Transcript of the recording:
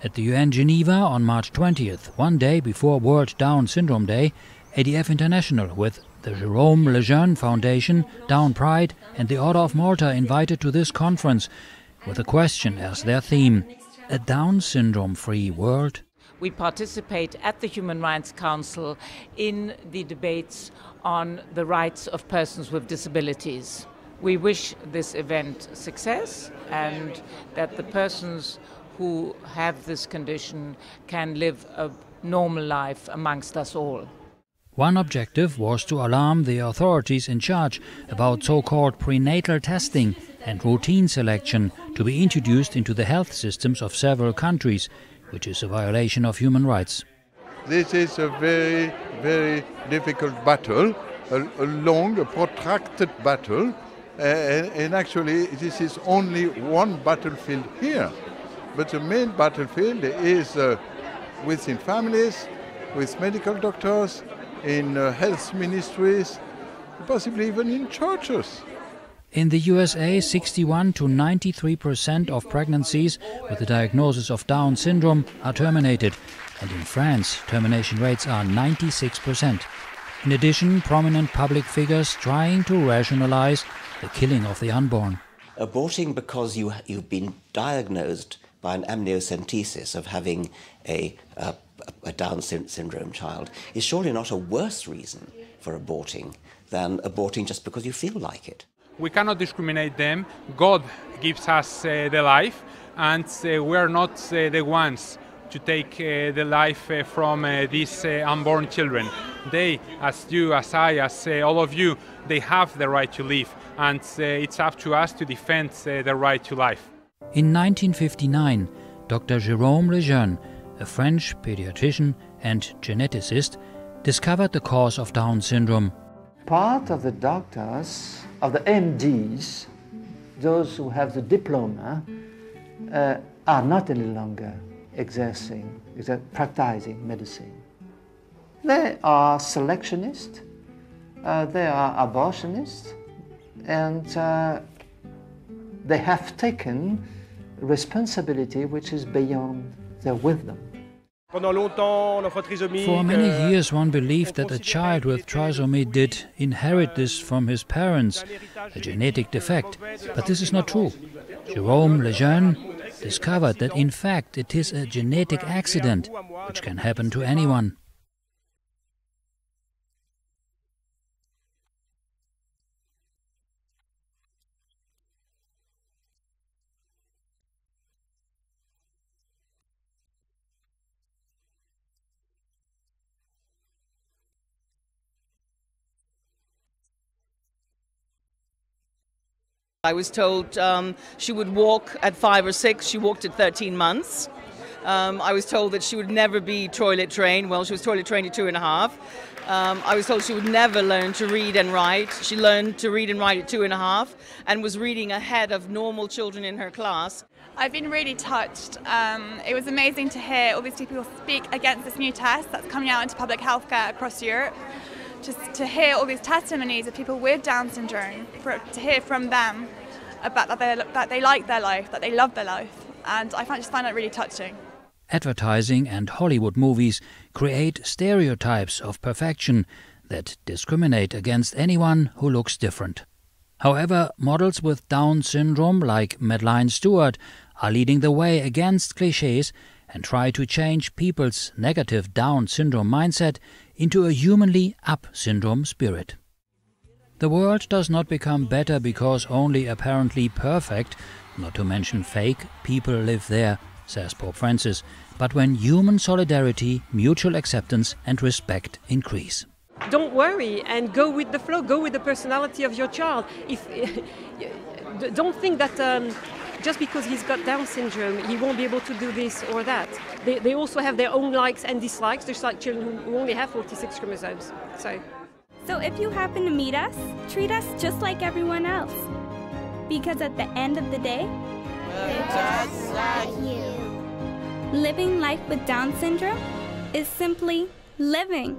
At the UN Geneva on March 20th, one day before World Down Syndrome Day, ADF International with the Jérôme Lejeune Foundation, DownPride and the Order of Malta invited to this conference with a question as their theme: a Down syndrome-free world. We participate at the Human Rights Council in the debates on the rights of persons with disabilities. We wish this event success and that the persons who have this condition can live a normal life amongst us all. One objective was to alarm the authorities in charge about so-called prenatal testing and routine selection to be introduced into the health systems of several countries, which is a violation of human rights. This is a very, very difficult battle, a long, protracted battle, and actually this is only one battlefield here. But the main battlefield is within families, with medical doctors, in health ministries, possibly even in churches. In the USA, 61 to 93% of pregnancies with the diagnosis of Down syndrome are terminated, and in France, termination rates are 96%. In addition, prominent public figures trying to rationalize the killing of the unborn. Aborting because you've been diagnosed by an amniocentesis of having a Down syndrome child is surely not a worse reason for aborting than aborting just because you feel like it. We cannot discriminate them. God gives us the life, and we are not the ones to take the life from these unborn children. They, as you, as I, as all of you, they have the right to live, and it's up to us to defend the right to life. In 1959, Dr. Jérôme Lejeune, a French pediatrician and geneticist, discovered the cause of Down syndrome. Part of the doctors, of the MDs, those who have the diploma, are not any longer practicing medicine. They are selectionists, they are abortionists, and they have taken responsibility which is beyond their wisdom. For many years one believed that a child with trisomy did inherit this from his parents, a genetic defect, but this is not true. Jérôme Lejeune discovered that in fact it is a genetic accident which can happen to anyone. I was told she would walk at 5 or 6, she walked at 13 months. I was told that she would never be toilet trained. Well, she was toilet trained at 2.5. I was told she would never learn to read and write. She learned to read and write at 2.5 and was reading ahead of normal children in her class. I've been really touched. It was amazing to hear all these people speak against this new test that's coming out into public healthcare across Europe. Just to hear all these testimonies of people with Down syndrome, to hear from them about that they like their life, that they love their life, and I just find that really touching. Advertising and Hollywood movies create stereotypes of perfection that discriminate against anyone who looks different. However, models with Down syndrome like Madeleine Stewart are leading the way against clichés and try to change people's negative Down syndrome mindset into a humanly up syndrome spirit. The world does not become better because only apparently perfect, not to mention fake, people live there, says Pope Francis, but when human solidarity, mutual acceptance and respect increase. Don't worry and go with the flow, go with the personality of your child. Don't think that just because he's got Down syndrome, he won't be able to do this or that. They also have their own likes and dislikes, just like children who only have 46 chromosomes. So if you happen to meet us, treat us just like everyone else. Because at the end of the day, we're just like you. Living life with Down syndrome is simply living.